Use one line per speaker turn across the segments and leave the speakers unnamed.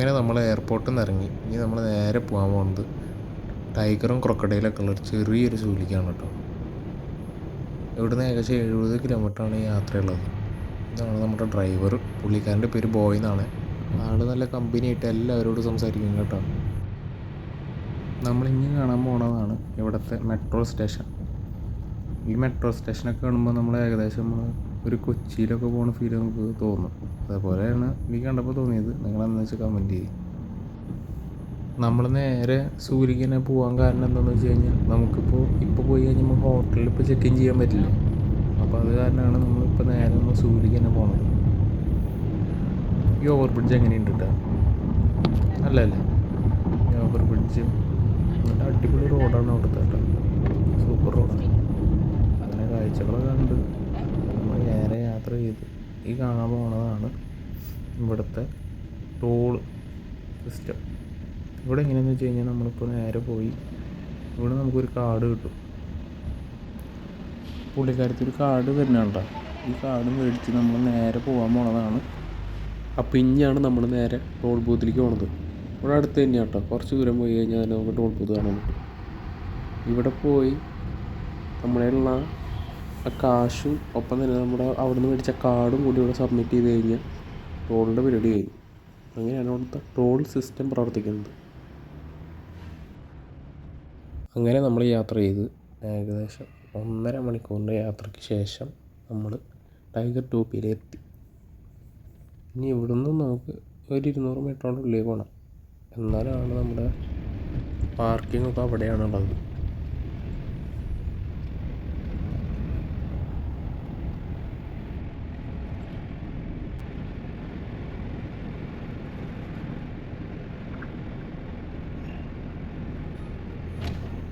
അങ്ങനെ നമ്മൾ എയർപോർട്ടിൽ നിന്ന് ഇറങ്ങി. ഇനി നമ്മൾ നേരെ പോകാൻ പോകുന്നത് ടൈഗറും ക്രൊക്കഡൈലൊക്കെ ഉള്ളൊരു ചെറിയൊരു സൂയിലേക്കാണ് കേട്ടോ. ഇവിടുന്ന് ഏകദേശം 70 കിലോമീറ്ററാണ് യാത്രയുള്ളത്. ഇതാണ് നമ്മുടെ ഡ്രൈവർ. പുള്ളിക്കാരൻ്റെ പേര് ബോയ് എന്നാണ്. ആൾ നല്ല കമ്പനിയായിട്ട് എല്ലാവരോടും സംസാരിക്കും കേട്ടോ. നമ്മളിനി കാണാൻ പോണതാണ് ഇവിടുത്തെ മെട്രോ സ്റ്റേഷൻ. ഈ മെട്രോ സ്റ്റേഷനൊക്കെ കാണുമ്പോൾ നമ്മൾ ഏകദേശം ഒരു കൊച്ചിയിലൊക്കെ പോകുന്ന ഫീൽ നമുക്ക് തോന്നും. അതേപോലെയാണ് എനിക്ക് കണ്ടപ്പോൾ തോന്നിയത്. നിങ്ങളെന്താ വെച്ചാൽ കമൻറ്റ് ചെയ്യും. നമ്മൾ നേരെ സൂര്യക്ക് തന്നെ പോകാൻ കാരണം എന്താണെന്ന് വെച്ച് കഴിഞ്ഞാൽ ഇപ്പോൾ പോയി കഴിഞ്ഞാൽ നമുക്ക് ഹോട്ടലിൽ ഇപ്പോൾ ചെക്ക് ഇൻ ചെയ്യാൻ പറ്റില്ല. അപ്പോൾ അത് കാരണമാണ് നമ്മളിപ്പോൾ നേരെ സൂര്യക്ക് തന്നെ പോകണത്. ഈ ഓവർ ബ്രിഡ്ജ് എങ്ങനെയുണ്ട് കേട്ടോ, അല്ലല്ലേ? ഈ ഓവർ ബ്രിഡ്ജ് നല്ല അടിപൊളി റോഡാണ് അവിടുത്തെ കേട്ടോ. സൂപ്പർ റോഡാണ്. അങ്ങനെ കാഴ്ചകളൊക്കെ കണ്ട് നമ്മൾ നേരെ യാത്ര ചെയ്ത് ഈ കാണാൻ പോകുന്നതാണ് ഇവിടുത്തെ ടോൾ സിസ്റ്റം. ഇവിടെ എങ്ങനെയാണെന്ന് വെച്ച് കഴിഞ്ഞാൽ നമ്മളിപ്പോൾ നേരെ പോയി ഇവിടെ നമുക്കൊരു കാർഡ് കിട്ടും. പുള്ളിക്കാരത്തി ഒരു കാർഡ് തന്നെയുണ്ടോ. ഈ കാർഡ് മേടിച്ച് നമ്മൾ നേരെ പോകാൻ പോണതാണ്. അപ്പോൾ ഇനിയാണ് നമ്മൾ നേരെ ടോൾ ബൂത്തിലേക്ക് പോണത്. ഇവിടെ അടുത്ത് തന്നെയാണ് കേട്ടോ. കുറച്ച് ദൂരം പോയി കഴിഞ്ഞാൽ നമുക്ക് ടോൾ ബൂത്ത് കാണാൻ പറ്റും. ഇവിടെ പോയി നമ്മളുള്ള ആ കാശും ഒപ്പം തന്നെ നമ്മുടെ അവിടെ നിന്ന് മേടിച്ച കാർഡും കൂടി ഇവിടെ സബ്മിറ്റ് ചെയ്ത് കഴിഞ്ഞാൽ ടോളിൻ്റെ പരിപാടി കഴിഞ്ഞു. അങ്ങനെയാണ് ഇവിടുത്തെ ടോൾ സിസ്റ്റം പ്രവർത്തിക്കുന്നത്. അങ്ങനെ നമ്മൾ യാത്ര ചെയ്ത് ഏകദേശം 1.5 മണിക്കൂറിൻ്റെ യാത്രയ്ക്ക് ശേഷം നമ്മൾ ടൈഗർ ടോപ്പിയിലെത്തി. ഇനി ഇവിടുന്ന് നമുക്ക് ഒരു 200 മീറ്ററോളം ഉള്ളിൽ പോകണം. എന്നാലാണ് നമ്മുടെ പാർക്കിങ്ങൊക്കെ അവിടെയാണുള്ളത്.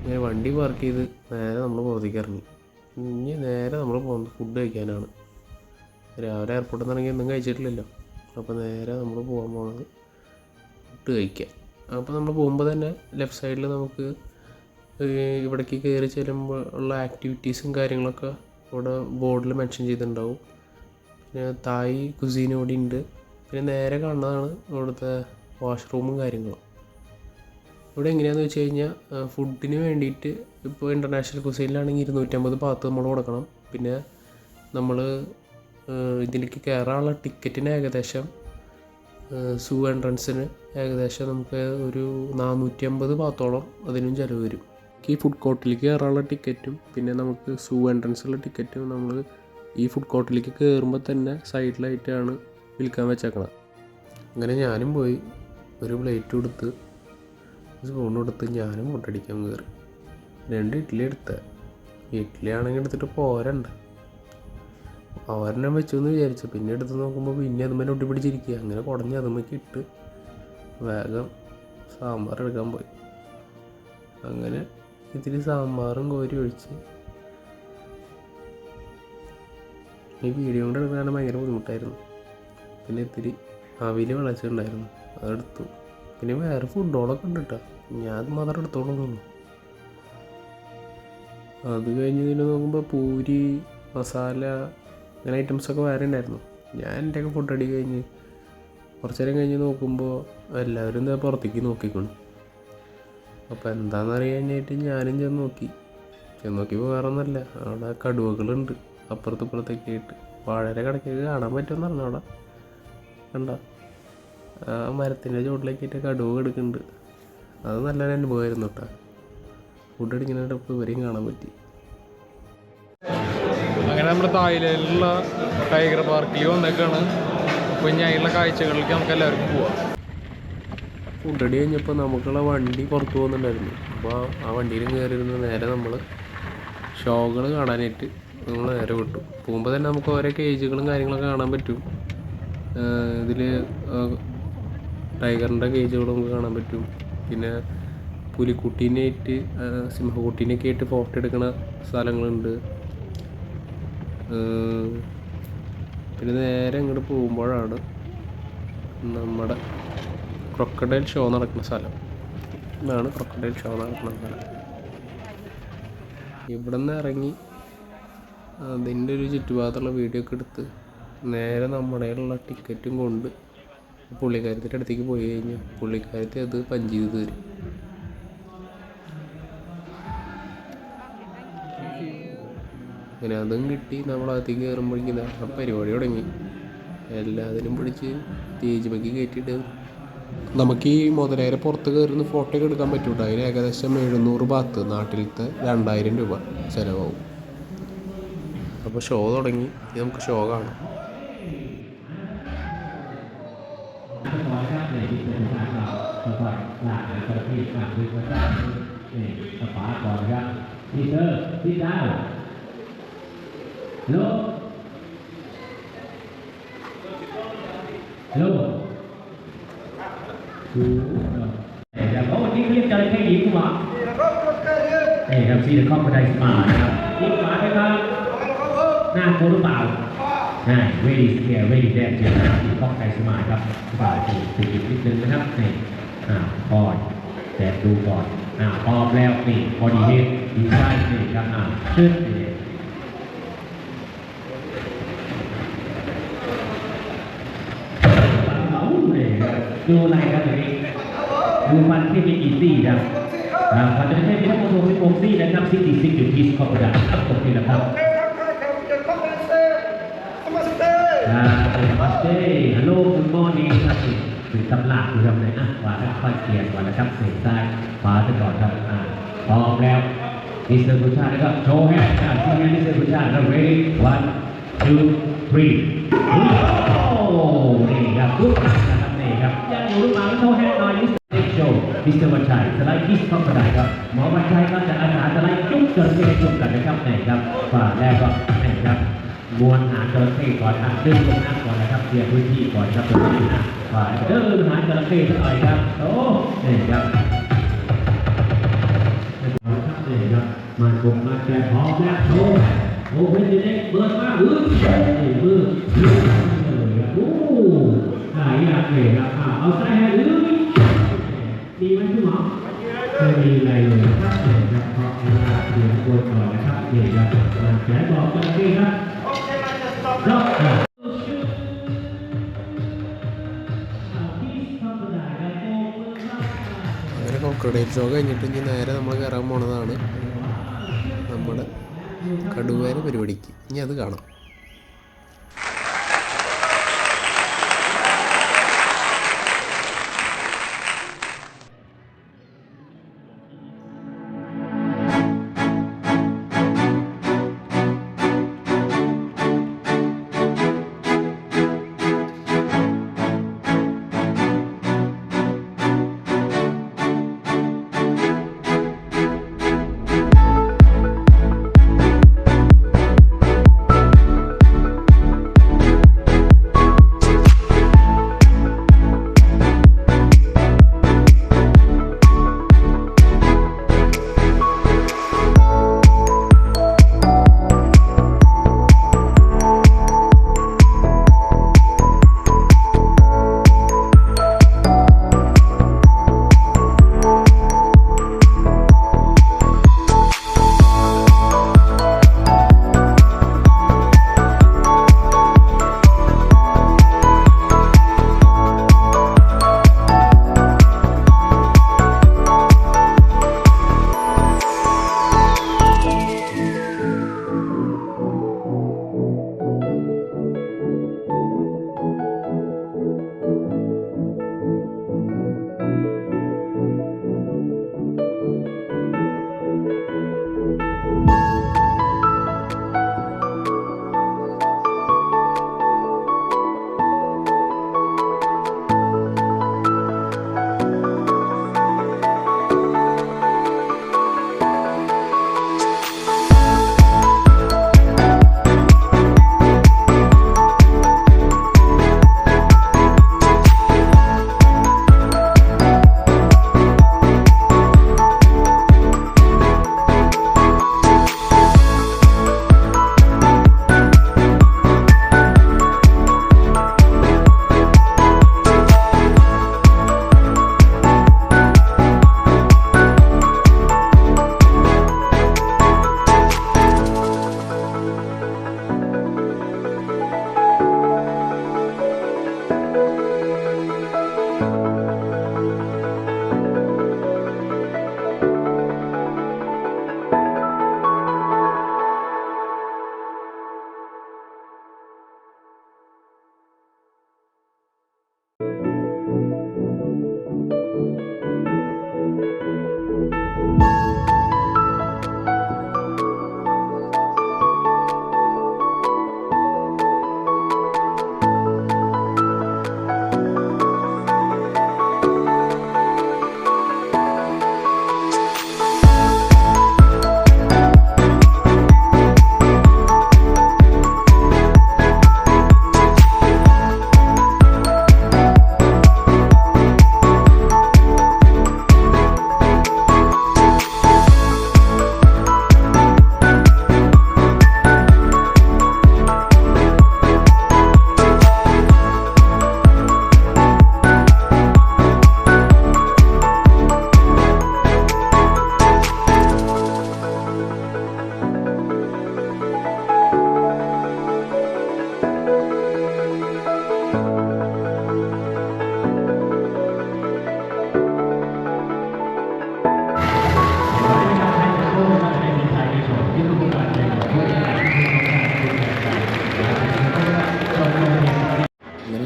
ഇങ്ങനെ വണ്ടി പാർക്ക് ചെയ്ത് നേരെ നമ്മൾ പുറത്തേക്ക് ഇറങ്ങി. ഇനി നേരെ നമ്മൾ പോകുന്നത് ഫുഡ് കഴിക്കാനാണ്. രാവിലെ എയർപോർട്ടിൽ നിന്നിറങ്ങി ഒന്നും കഴിച്ചിട്ടില്ലല്ലോ. അപ്പോൾ നേരെ നമ്മൾ പോകാൻ പോകുന്നത് ഫുഡ് കഴിക്കാം. അപ്പോൾ നമ്മൾ പോകുമ്പോൾ തന്നെ ലെഫ്റ്റ് സൈഡിൽ നമുക്ക് ഇവിടേക്ക് കയറി ചെല്ലുമ്പോൾ ഉള്ള ആക്ടിവിറ്റീസും കാര്യങ്ങളൊക്കെ ഇവിടെ ബോർഡിൽ മെൻഷൻ ചെയ്തിട്ടുണ്ടാവും. പിന്നെ തായ് കുസീൻ ഇവിടെ ഉണ്ട്. പിന്നെ നേരെ കാണുന്നതാണ് ഇവിടുത്തെ വാഷ്റൂമും കാര്യങ്ങളും. ഇവിടെ എങ്ങനെയാണെന്ന് വെച്ച് കഴിഞ്ഞാൽ ഫുഡിന് വേണ്ടിയിട്ട് ഇപ്പോൾ ഇൻ്റർനാഷണൽ കുസൈനിലാണെങ്കിൽ 250 ഭാഗത്ത് നമ്മൾ കൊടുക്കണം. പിന്നെ നമ്മൾ ഇതിലേക്ക് കയറാനുള്ള ടിക്കറ്റിന് ഏകദേശം സൂ എൻട്രൻസിന് ഏകദേശം നമുക്ക് ഒരു 450 ഭാഗത്തോളം അതിനും ചിലവ് വരും. ഈ ഫുഡ് കോർട്ടിലേക്ക് കയറാനുള്ള ടിക്കറ്റും പിന്നെ നമുക്ക് സൂ എൻട്രൻസുള്ള ടിക്കറ്റും നമ്മൾ ഈ ഫുഡ് കോർട്ടിലേക്ക് കയറുമ്പോൾ തന്നെ സൈഡിലായിട്ടാണ് വിൽക്കാൻ വെച്ചേക്കണം. അങ്ങനെ ഞാനും പോയി ഒരു പ്ലേറ്റ് കൊടുത്ത് സ്പൂൺ കൊടുത്ത് ഞാനും മുട്ടടിക്കാൻ കയറി. 2 ഇഡ്ഡലി എടുത്ത. ഇഡ്ഡലി ആണെങ്കിൽ എടുത്തിട്ട് പോരണ്ട, ഒരെണ്ണം വെച്ചു എന്ന് വിചാരിച്ചു. പിന്നെ എടുത്ത് നോക്കുമ്പോൾ പിന്നെ അതുമ്മേലെ ഒട്ടി പിടിച്ചിരിക്കുക. അങ്ങനെ കുടഞ്ഞ് അതുമ്മേക്ക് ഇട്ട് വേഗം സാമ്പാർ എടുക്കാൻ പോയി. അങ്ങനെ ഇത്തിരി സാമ്പാറും കോരി ഒഴിച്ച് ഈ വീഡിയോ കൊണ്ട് എടുക്കാൻ ഭയങ്കര ബുദ്ധിമുട്ടായിരുന്നു. പിന്നെ ഇത്തിരി അവിൽ വിളച്ചിട്ടുണ്ടായിരുന്നു, അതെടുത്തു. പിന്നെ വേറെ ഫുഡുകളൊക്കെ ഉണ്ട് കേട്ടോ. ഞാൻ അത് മാത്രം എടുത്തോളൂന്നു. അത് കഴിഞ്ഞ് ഇതിൽ നോക്കുമ്പോൾ പൂരി, മസാല അങ്ങനെ ഐറ്റംസൊക്കെ വേറെ ഉണ്ടായിരുന്നു. ഞാൻ എൻ്റെയൊക്കെ ഫുഡ് അടി കഴിഞ്ഞ് കുറച്ച് നേരം കഴിഞ്ഞ് നോക്കുമ്പോൾ എല്ലാവരും എന്താ പുറത്തേക്ക് നോക്കിക്കണം. അപ്പോൾ എന്താണെന്നറിയാനായിട്ട് ഞാനും ചെന്ന് നോക്കിയപ്പോൾ വേറെ ഒന്നുമല്ല, അവിടെ കടുവകളുണ്ട് അപ്പുറത്തും ഇപ്പുറത്തൊക്കെ ആയിട്ട്. വാഴര കിടക്കൊക്കെ കാണാൻ പറ്റുമെന്ന് അവിടെ കണ്ട ആ മരത്തിൻ്റെ ചുവട്ടിലേക്കായിട്ട് കടുവ കിടക്കുന്നുണ്ട്. അത് നല്ലൊരു അനുഭവമായിരുന്നു കേട്ടോ. ഫുഡ് അടിക്കുന്നതിനൊപ്പം ഇവരെയും കാണാൻ പറ്റി. അങ്ങനെ നമ്മുടെ തായ്ലൻഡിലുള്ള ടൈഗർ പാർക്കിൽ വന്നേക്കാണ്. അപ്പോൾ ഇനി അതിലുള്ള കാഴ്ചകളിലേക്ക് നമുക്ക് എല്ലാവർക്കും പോവാം. ഫുഡ് അടി കഴിഞ്ഞപ്പോൾ നമുക്കുള്ള വണ്ടി പുറത്ത് പോകുന്നുണ്ടായിരുന്നു. അപ്പോൾ ആ വണ്ടിയിൽ കയറിയിരുന്ന് നേരെ നമ്മൾ ഷോകൾ കാണാനായിട്ട് നമ്മൾ നേരെ വിട്ടു. പോകുമ്പോൾ തന്നെ നമുക്ക് ഓരോ കേജുകളും കാര്യങ്ങളൊക്കെ കാണാൻ പറ്റും. ഇതിൽ ടൈഗറിൻ്റെ കേജുകളും നമുക്ക് കാണാൻ പറ്റും. പിന്നെ പുലിക്കുട്ടീനായിട്ട് സിംഹക്കുട്ടീനെയൊക്കെ ആയിട്ട് ഫോട്ടോ എടുക്കുന്ന സ്ഥലങ്ങളുണ്ട്. പിന്നെ നേരെ ഇങ്ങോട്ട് പോകുമ്പോഴാണ് നമ്മുടെ ക്രൊക്കഡൈൽ ഷോ നടക്കുന്ന സ്ഥലം. ഇതാണ് ക്രൊക്കഡൈൽ ഷോ നടക്കുന്ന സ്ഥലം. ഇവിടെ നിന്ന് ഇറങ്ങി അതിൻ്റെ ഒരു ചുറ്റുഭാഗത്തുള്ള വീഡിയോ ഒക്കെ എടുത്ത് നേരെ നമ്മുടെയുള്ള ടിക്കറ്റും കൊണ്ട് പുള്ളിക്കാരത്തിൻ്റെ അടുത്തേക്ക് പോയി കഴിഞ്ഞാൽ പുള്ളിക്കാരത്തി അത് പഞ്ച് ചെയ്ത് തരും. അങ്ങനെ അതും കിട്ടി. നമ്മളകത്തേക്ക് കയറുമ്പോഴേക്കും ആ പരിപാടി തുടങ്ങി. എല്ലാത്തിനും പിടിച്ച് സ്റ്റേജിലേക്ക് കയറ്റിയിട്ട് നമുക്ക് ഈ മുതലേരെ പുറത്ത് കയറുന്ന ഫോട്ടോ ഒക്കെ എടുക്കാൻ പറ്റൂട്ടോ. അതിന് ഏകദേശം 700 ബാത്ത്, നാട്ടിലത്തെ 2000 രൂപ ചിലവാകും. അപ്പോൾ ഷോ തുടങ്ങി. നമുക്ക് ഷോ കാണാം.
Có một cái clip cho đến cái gì không ạ? Để làm gì được không có đầy mà đi quá đấy không? Nam cô nó bảo này ready here ready there เดี๋ยวที่ต้องใช้สมาธิครับฝ่ายถูกนิดนึงนะครับนี่ก่อนแต่ดูก่อนพร้อมแล้วนี่พอดีเห็นดีไซน์นี่ครับขึ้นดูอะไรครับตรงนี้ดูมันที่มีกี่ซี่ครับมันจะไม่ใช่ที่ทั้งหมดมี6ซี่นะครับซี่ที่10อยู่ที่สกอตแลนด์ครับตรงนี้นะครับมาสเตย์ฮัลโหลคุณมอนี่ครับถึงตำหลักดูทำไหนว่าค่อยเกียร์ก่อนนะครับเสียงซ้ายขวาไปก่อนครับพร้อมแล้วดิสเตอร์บุชานะครับโชว์แฮนด์ทีมงานดิสเตอร์บุชาครับ ready 1 2 3โอ้นี่ครับปุ๊บนะครับนี่ครับยังอยู่หรือเปล่าโชว์แฮนด์หน่อยดิสเตอร์วันชัยสไลด์คิสเข้าไปได้ครับหมอวันชัยก็จะอาสาสไลด์จุ๊บจระเข้จุ๊บกันนะครับไหนครับฝ่าแรกก็ไหนครับมวนหาจระเข้ก่อนดึงลงน้ำก่อนนะครับเคลียร์พื้นที่ก่อนครับตรงนี้ฝ่าเดินหาจระเข้หน่อยครับโอ้นี่ครับนี่ครับมันคงมาแก่พร้อมแล้วโอ้เป็นยังไงเปิดมามือโอ้หายอยากเลยครับเอาใส่ให้ดื้อดีไหมคุณหมอไม่มีอะไรเลยครับครับเพราะว่าเดี๋ยวควรก่อนนะครับเดี๋ยวจะแขนบอกกันที่ครับรอบ
അങ്ങനെ crocodile show കഴിഞ്ഞിട്ട് ഇനി നേരെ നമ്മൾ കയറാൻ പോണതാണ് നമ്മുടെ കടുവേര പരിപാടിക്ക്. ഇനി അത് കാണാം.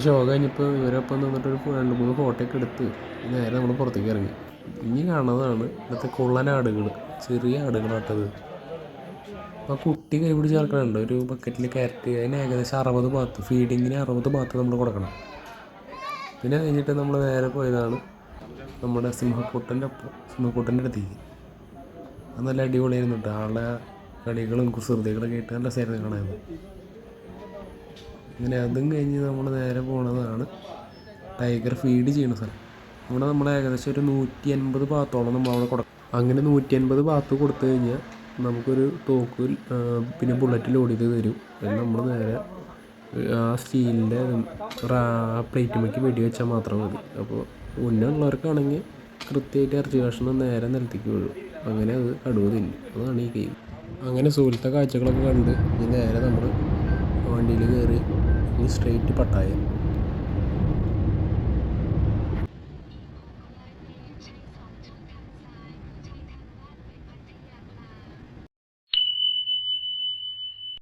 ഷോ കഴിഞ്ഞപ്പോൾ ഇവരൊപ്പം നിന്നിട്ടൊരു 2-3 ഫോട്ടോ ഒക്കെ എടുത്ത് നേരെ നമ്മൾ പുറത്തേക്ക് ഇറങ്ങി. ഇനി കാണുന്നതാണ് ഇവിടുത്തെ കുള്ളൻ ആടുകൾ, ചെറിയ ആടുകളാട്ടത്. ആ കുട്ടി കൈ പിടിച്ച് നടക്കണുണ്ട് ഒരു ബക്കറ്റിൽ ക്യാരറ്റ്. അതിന് ഏകദേശം 60 ബാത്ത്, ഫീഡിങ്ങിന് 60 ബാത്ത് നമ്മൾ കൊടുക്കണം. പിന്നെ കഴിഞ്ഞിട്ട് നമ്മൾ നേരെ പോയതാണ് നമ്മുടെ സിംഹക്കൂട്ടൻ്റെ അടുത്തേക്ക്. അത് നല്ല അടിപൊളിയായിരുന്നു കേട്ടോ. ആളുടെ കളികളും കുസൃതികളൊക്കെ ആയിട്ട് നല്ല രസമായിരുന്നു കാണാൻ. അങ്ങനെ അതും കഴിഞ്ഞ് നമ്മൾ നേരെ പോണതാണ് ടൈഗർ ഫീഡ് ചെയ്യുന്ന സ്ഥലം. ഇവിടെ നമ്മൾ ഏകദേശം ഒരു 150 ബാത്തോളം നമ്മളവിടെ കൊടുക്കും. അങ്ങനെ 150 ബാത്ത് കൊടുത്തു കഴിഞ്ഞാൽ നമുക്കൊരു തോക്ക് പിന്നെ ബുള്ളറ്റ് ലോഡ് ചെയ്ത് തരും. അതിന് നമ്മൾ നേരെ ആ സ്റ്റീലിൻ്റെ പ്ലേറ്റുമേക്ക് വെടി വെച്ചാൽ മാത്രം മതി. അപ്പോൾ ഉള്ളവർക്കാണെങ്കിൽ കൃത്യമായിട്ട് ഇറച്ചി കഷ്ണം നേരെ നിലത്തേക്ക് വീഴും. അങ്ങനെ അത് കടുവ തിന്നും. അതാണ് ഈ ഗെയിം. അങ്ങനെ സൂര്യത്തെ കാഴ്ചകളൊക്കെ കണ്ട് ഇനി നേരെ നമ്മൾ വണ്ടിയിൽ കയറി ഇനി സ്ട്രെയിറ്റ് പട്ടായ.